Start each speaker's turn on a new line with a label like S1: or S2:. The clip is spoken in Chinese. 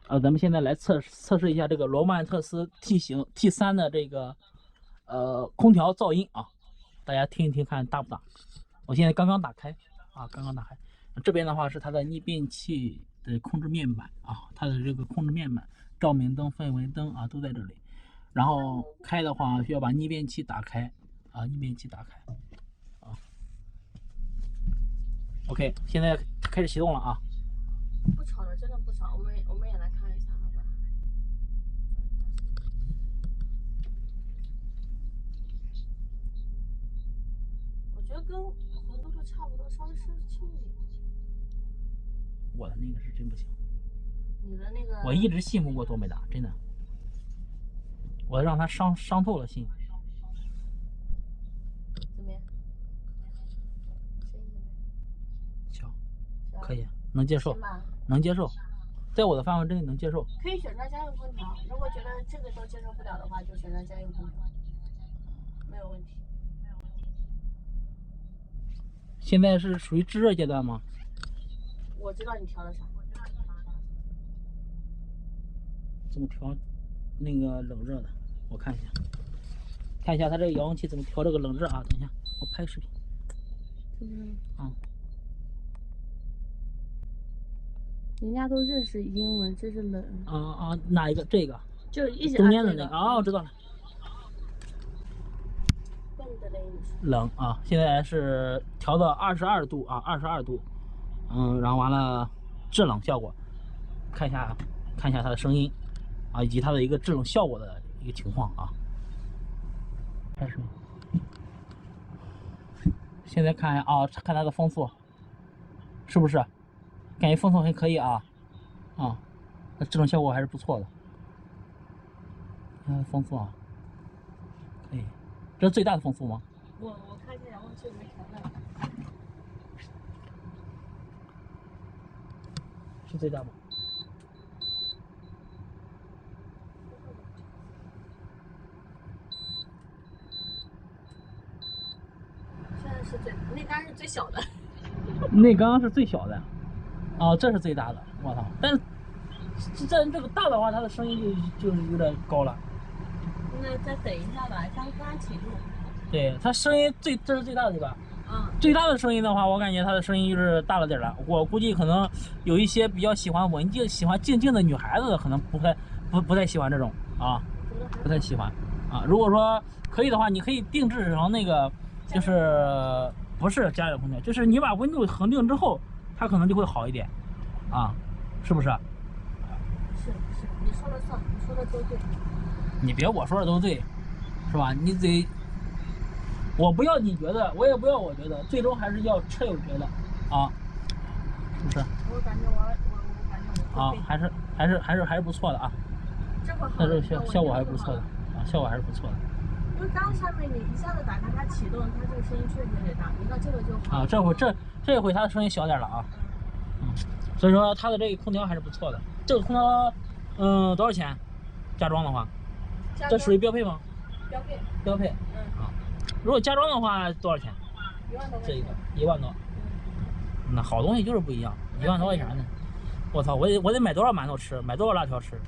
S1: 咱们现在来测试一下这个罗曼特斯 T 型 T3的这个空调噪音啊，大家听一听看大不大？我现在刚刚打开啊，刚刚打开。这边的话是它的逆变器的控制面板啊，它的这个控制面板、照明灯、氛围灯啊都在这里。然后开的话需要把逆变器打开啊，逆变器打开啊。OK， 现在开始启动了啊。
S2: 不吵的，真的不吵。我们也来看一下，好吧？我觉得跟红嘟嘟差不多，稍微声轻一点。
S1: 我的那个是真不行。
S2: 你的那个，
S1: 我一直信不过多美达，真的。我让他伤透了心。
S2: 怎么样？声音怎么样？
S1: 小，可以，能接受，
S2: 行吧？
S1: 能接受，在我的范围之内能接受。
S2: 可以选择家用空调，如果觉得这个都接受不了的话，就选择家用空调，没有问题。
S1: 现在是属于制热阶段吗？
S2: 我知道你调的啥。
S1: 怎么调那个冷热的？我看一下，看一下它这个遥控器怎么调这个冷热啊？等一下，我拍视频。啊。
S2: 人家都认识英文，这是冷。
S1: 哪一个？这个？
S2: 就一直
S1: 中间的那个。哦，我知道了。冷啊！现在是调到22度啊，22度。然后完了，制冷效果，看一下它的声音啊，以及它的一个制冷效果的一个情况啊。开始。现在看啊，看它的风速，是不是？感觉风速还可以啊，那制冷效果还是不错的。看它的风速啊，可以。这是最大的风速吗？
S2: 我看一下遥控器没调到。
S1: 是最大吗？
S2: 现在是那杆是最小的。
S1: 那缸是最小的，这是最大的，我操！但是这个大的话，它的声音就是有点高了。
S2: 那再等一下吧，刚启动。
S1: 对，它声音这是最大的对吧？最大的声音的话，我感觉它的声音就是大了点了。我估计可能有一些比较喜欢文静、喜欢静静的女孩子，可能不太喜欢这种啊，不太喜欢啊。如果说可以的话，你可以定制成那个，就是不是家用空调，就是你把温度恒定之后，它可能就会好一点啊，是不是？
S2: 是，你说了算，你说的都对。
S1: 你别我说的都对，是吧？你得。我不要你觉得，我也不要我觉得，最终还是要车友觉得，是不是？
S2: 我感觉我
S1: 还是不错的啊。
S2: 这会好。
S1: 那这个效果还是不错的效果还是不错的。
S2: 因为刚下面你一下子打开它启动，它这个声音确实有点大。你看这个就好。
S1: 这回它的声音小点了啊。所以说它的这个空调还是不错的。这个空调，多少钱？加装的话，这属于标配吗？标配。如果加装的话多少钱？1万多。这个1万多。那好东西就是不一样，1万多块钱呢。我操，我得买多少馒头吃，买多少辣条吃。